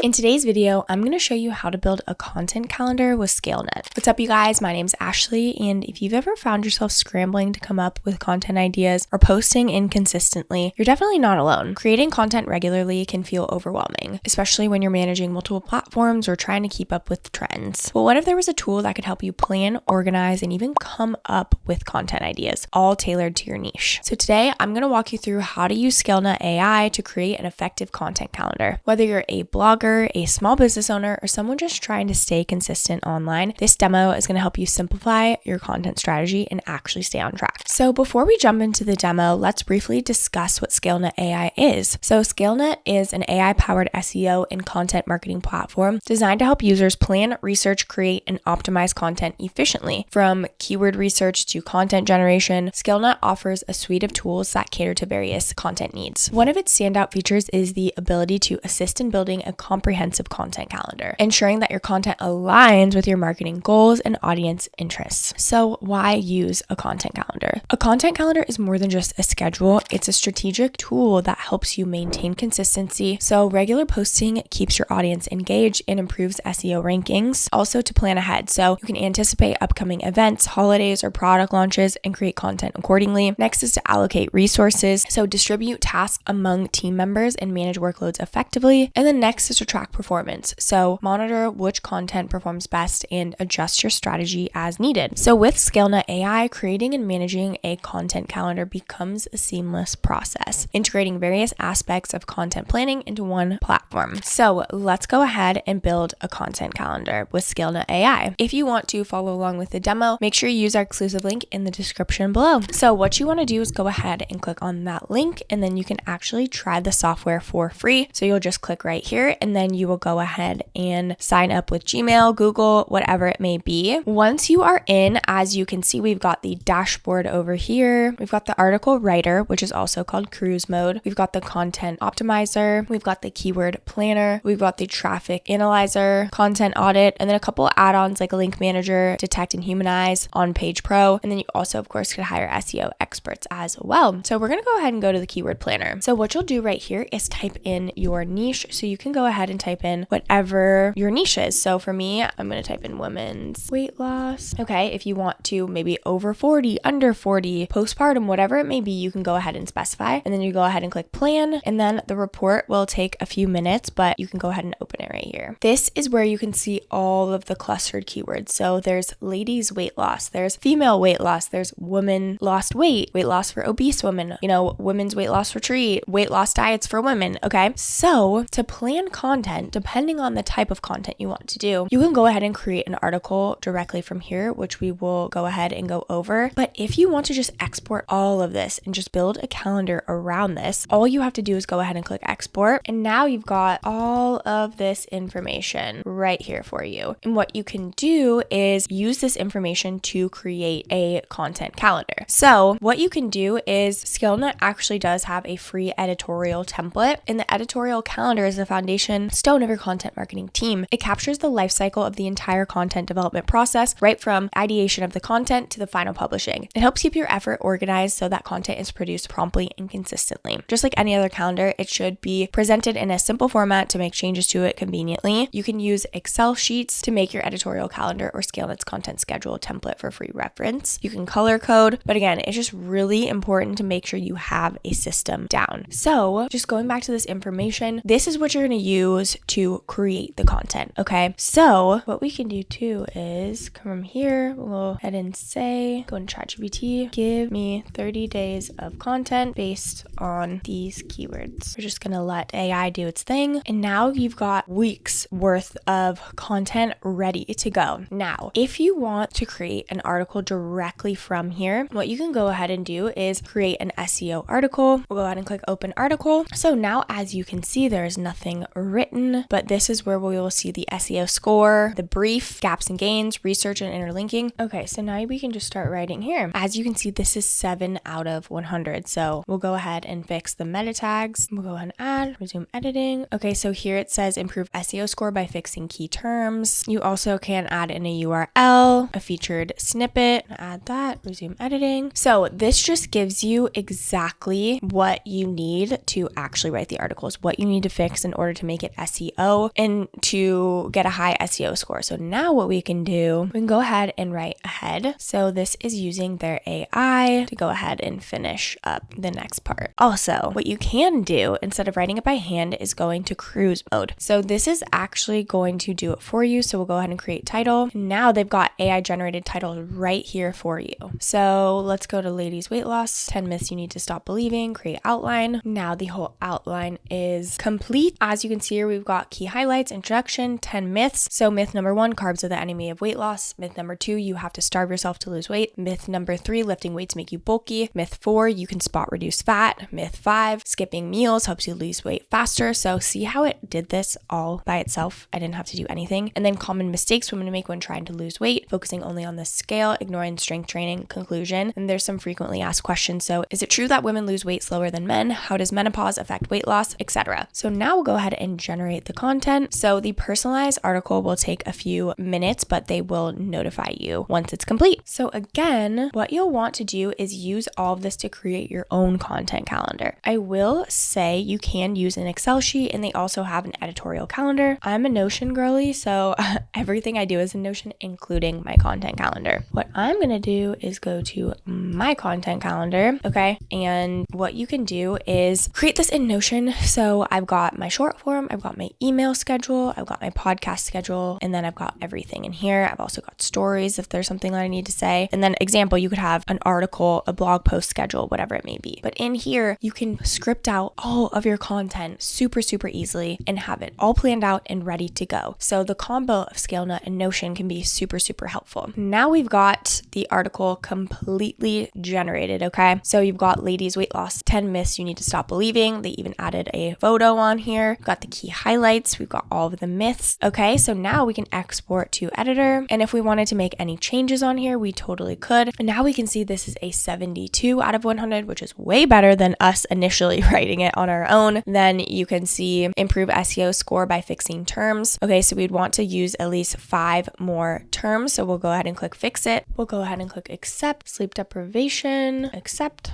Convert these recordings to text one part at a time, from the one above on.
In today's video, I'm going to show you how to build a content calendar with Scalenut. What's up, you guys? My name's Ashley, and if you've ever found yourself scrambling to come up with content ideas or posting inconsistently, you're definitely not alone. Creating content regularly can feel overwhelming, especially when you're managing multiple platforms or trying to keep up with trends. But what if there was a tool that could help you plan, organize, and even come up with content ideas, all tailored to your niche? So today, I'm going to walk you through how to use Scalenut AI to create an effective content calendar. Whether you're a blogger, a small business owner, or someone just trying to stay consistent online, this demo is going to help you simplify your content strategy and actually stay on track. So before we jump into the demo, let's briefly discuss what Scalenut AI is. So Scalenut is an AI-powered SEO and content marketing platform designed to help users plan, research, create, and optimize content efficiently. From keyword research to content generation, Scalenut offers a suite of tools that cater to various content needs. One of its standout features is the ability to assist in building a comprehensive content calendar, ensuring that your content aligns with your marketing goals and audience interests. So why use a content calendar? A content calendar is more than just a schedule. It's a strategic tool that helps you maintain consistency. So regular posting keeps your audience engaged and improves SEO rankings. Also to plan ahead, so you can anticipate upcoming events, holidays, or product launches and create content accordingly. Next is to allocate resources. So distribute tasks among team members and manage workloads effectively. And then next is to track performance. So monitor which content performs best and adjust your strategy as needed. So with Scalenut AI, creating and managing a content calendar becomes a seamless process, integrating various aspects of content planning into one platform. So let's go ahead and build a content calendar with Scalenut AI. If you want to follow along with the demo, make sure you use our exclusive link in the description below. So what you want to do is go ahead and click on that link, and then you can actually try the software for free. So you'll just click right here, and then you will go ahead and sign up with Gmail, Google, whatever it may be. Once you are in, as you can see, we've got the dashboard over here. We've got the article writer, which is also called cruise mode. We've got the content optimizer. We've got the keyword planner. We've got the traffic analyzer, content audit, and then a couple add-ons like a link manager, detect and humanize, on page pro. And then you also, of course, could hire SEO experts as well. So we're going to go ahead and go to the keyword planner. So what you'll do right here is type in your niche. So you can go ahead and type in whatever your niche is. So for me, I'm going to type in women's weight loss. Okay, if you want to maybe over 40, under 40, postpartum, whatever it may be, you can go ahead and specify. And then you go ahead and click plan. And then the report will take a few minutes, but you can go ahead and open it right here. This is where you can see all of the clustered keywords. So there's ladies weight loss, there's female weight loss, there's women lost weight loss for obese women, women's weight loss retreat, weight loss diets for women. Okay, so to plan content, depending on the type of content you want to do, you can go ahead and create an article directly from here, which we will go ahead and go over. But if you want to just export all of this and just build a calendar around this, all you have to do is go ahead and click export. And now you've got all of this information right here for you. And what you can do is use this information to create a content calendar. So what you can do is Scalenut actually does have a free editorial template, and the editorial calendar is the foundation stone of your content marketing team. It captures the life cycle of the entire content development process, right from ideation of the content to the final publishing. It helps keep your effort organized so that content is produced promptly and consistently. Just like any other calendar, it should be presented in a simple format to make changes to it conveniently. You can use Excel sheets to make your editorial calendar or Scalenut's content schedule template for free reference. You can color code, but again, it's just really important to make sure you have a system down. So just going back to this information, this is what you're going to use to create the content. Okay, so what we can do too is come from here, we'll go ahead and say, go into ChatGPT, give me 30 days of content based on these keywords. We're just going to let AI do its thing. And now you've got weeks worth of content ready to go. Now, if you want to create an article directly from here, what you can go ahead and do is create an SEO article. We'll go ahead and click open article. So now, as you can see, there's nothing written, but this is where we will see the SEO score, the brief, gaps and gains, research and interlinking. Okay, so now we can just start writing here. As you can see, this is 7 out of 100. So we'll go ahead and fix the meta tags. We'll go ahead and add, resume editing. Okay, so here it says improve SEO score by fixing key terms. You also can add in a URL, a featured snippet, add that, resume editing. So this just gives you exactly what you need to actually write the articles, what you need to fix in order to make it SEO and to get a high SEO score. So now what we can do, we can go ahead and write ahead. So this is using their AI to go ahead and finish up the next part. Also, what you can do instead of writing it by hand is going to cruise mode. So this is actually going to do it for you. So we'll go ahead and create title. Now they've got AI generated titles right here for you. So let's go to ladies weight loss, 10 myths you need to stop believing, create outline. Now the whole outline is complete. As you can see here, we've got key highlights, introduction, 10 myths. So myth number 1, carbs are the enemy of weight loss. Myth number 2, you have to starve yourself to lose weight. Myth number 3, lifting weights make you bulky. Myth 4, you can spot reduce fat. Myth 5, skipping meals helps you lose weight faster. So see how it did this all by itself? I didn't have to do anything. And then common mistakes women make when trying to lose weight, focusing only on the scale, ignoring strength training. Conclusion. And there's some frequently asked questions. So is it true that women lose weight slower than men? How does menopause affect weight loss, etc.? So now we'll go ahead and generate the content. So the personalized article will take a few minutes, but they will notify you once it's complete. So again, what you'll want to do is use all of this to create your own content calendar. I will say you can use an Excel sheet, and they also have an editorial calendar. I'm a Notion girly, so everything I do is in Notion, including my content calendar. What I'm going to do is go to my content calendar, okay? And what you can do is create this in Notion. So I've got my short form, I've got my email schedule, I've got my podcast schedule, and then I've got everything in here. I've also got stories if there's something that I need to say. And then example, you could have an article, a blog post schedule, whatever it may be. But in here, you can script out all of your content super easily and have it all planned out and ready to go. So the combo of Scalenut and Notion can be super helpful. Now we've got the article completely generated, okay? So you've got ladies weight loss, 10 myths you need to stop believing. They even added a photo on here. We've got the key highlights. We've got all of the myths. Okay, so now we can export to editor. And if we wanted to make any changes on here, we totally could. And now we can see this is a 72 out of 100, which is way better than us initially writing it on our own. Then you can see improve SEO score by fixing terms. Okay, so we'd want to use at least 5 more terms. So we'll go ahead and click fix it. We'll go ahead and click accept, sleep deprivation, accept,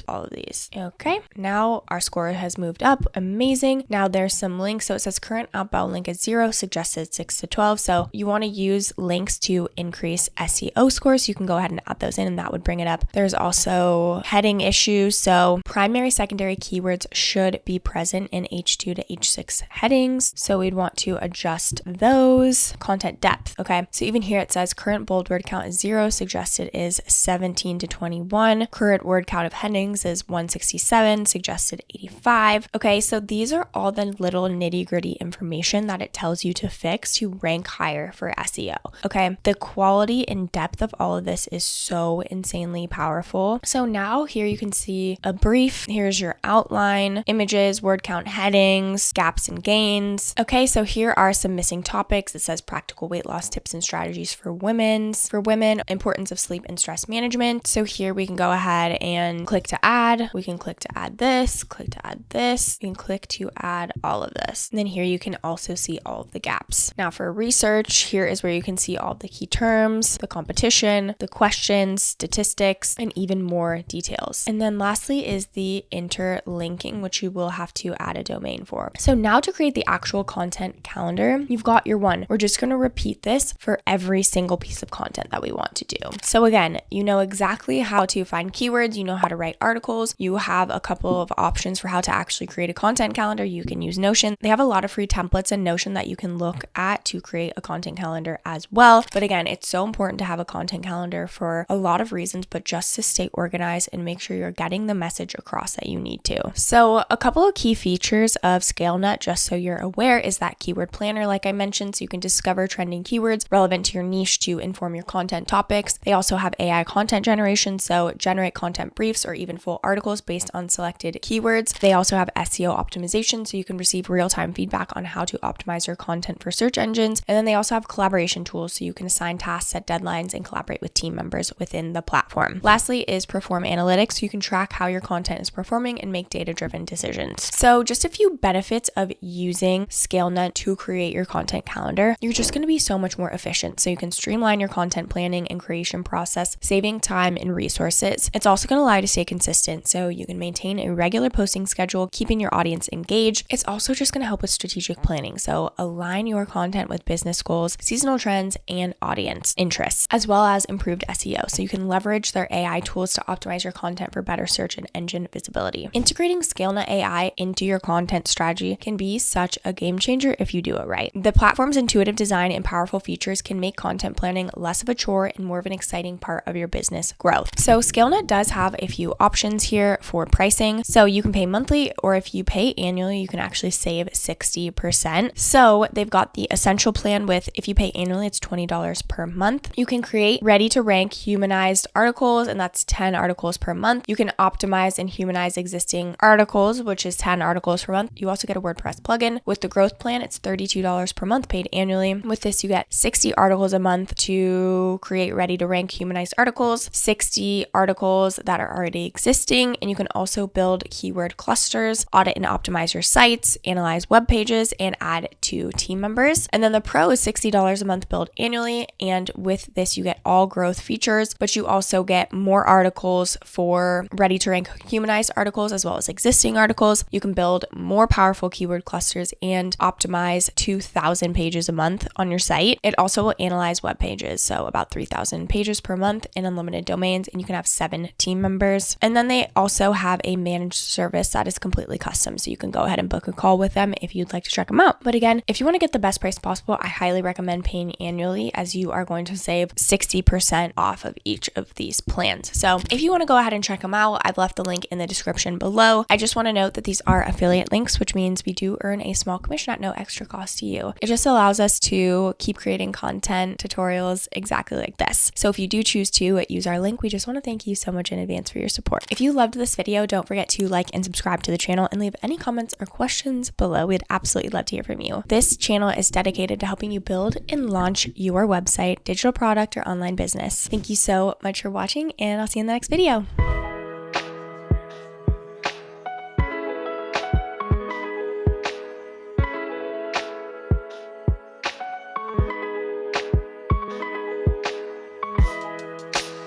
all of these. Okay, now our score has moved up. Amazing. Now there's some links. So it says current outbound link is 0, suggested 6 to 12. So you want to use links to increase SEO scores. You can go ahead and add those in and that would bring it up. There's also heading issues. So primary, secondary keywords should be present in H2 to H6 headings. So we'd want to adjust those. Content depth. Okay, so even here it says current bold word count is 0, suggested is 17 to 21. Current word count of headings is 167, suggested 85. Okay, so these are all the little nitty-gritty information that it tells you to fix to rank higher for SEO. Okay, the quality and depth of all of this is so insanely powerful. So now here you can see a brief. Here's your outline, images, word count, headings, gaps and gains. Okay, so here are some missing topics. It says practical weight loss tips and strategies for women, importance of sleep and stress management. So here we can go ahead and click to add. We can click to add this, click to add this. You can click to add all of this. And then here you can also see all of the gaps. Now for research, here is where you can see all the key terms, the competition, the questions, statistics, and even more details. And then lastly is the interlinking, which you will have to add a domain for. So now to create the actual content calendar, you've got your one. We're just going to repeat this for every single piece of content that we want to do. So again, you know exactly how to find keywords, you know how to write articles, you have a couple of options for how to actually create a content calendar. You can use Notion. They have a lot of free templates in Notion that you can look at to create a content calendar as well. But again, it's so important to have a content calendar for a lot of reasons, but just to stay organized and make sure you're getting the message across that you need to. So a couple of key features of Scalenut, just so you're aware, is that keyword planner, like I mentioned, so you can discover trending keywords relevant to your niche to inform your content topics. They also have AI content generation, so generate content briefs or even full articles based on selected keywords. They also have SEO optimization, so you can receive real-time feedback on how to optimize your content for search engines. And then they also have collaboration tools, so you can assign tasks, set deadlines, and collaborate with team members within the platform. Lastly is perform analytics, so you can track how your content is performing and make data-driven decisions. So just a few benefits of using Scalenut to create your content calendar. You're just going to be so much more efficient, so you can streamline your content planning and creation process, saving time and resources. It's also going to allow you to stay consistent, so you can maintain a regular posting schedule, keeping your audience engaged. It's also just going to help with strategic planning. So align your content with business goals, seasonal trends, and audience interests, as well as improved SEO. So you can leverage their AI tools to optimize your content for better search and engine visibility. Integrating Scalenut AI into your content strategy can be such a game changer if you do it right. The platform's intuitive design and powerful features can make content planning less of a chore and more of an exciting part of your business growth. So Scalenut does have a few options here for pricing. So you can pay monthly, or if you pay annually, you can actually save 60%. So they've got the essential plan with, if you pay annually, it's $20 per month. You can create ready to rank humanized articles, and that's 10 articles per month. You can optimize and humanize existing articles, which is 10 articles per month. You also get a WordPress plugin. With the growth plan, it's $32 per month paid annually. With this, you get 60 articles a month to create ready to rank humanized articles, 60 articles that are already existing, and you can also build keyword clusters, audit and optimize your sites, analyze web pages, and add to team members. And then the Pro is $60 a month billed annually, and with this, you get all growth features, but you also get more articles for ready to rank humanized articles as well as existing articles. You can build more powerful keyword clusters and optimize 2,000 pages a month on your site. It also will analyze web pages, so about 3,000 pages per month and unlimited domains, and you can have 7 team members. And then they also have a managed service that is completely custom, so you can go ahead and book a call with them if you'd like to check them out. But again, if you want to get the best price possible, I highly recommend paying annually, as you are going to save 60% off of each of these plans. So if you want to go ahead and check them out, I've left the link in the description below. I just want to note that these are affiliate links, which means we do earn a small commission at no extra cost to you. It just allows us to keep creating content, tutorials exactly like this. So if you do choose to use our link, we just want to thank you so much in advance for your support. If you loved this video, don't forget to like and subscribe to the channel and leave any comments or questions below. We'd absolutely love to hear from you. This channel is dedicated to helping you build and launch your website, digital product, or online business. Thank you so much for watching, and I'll see you in the next video.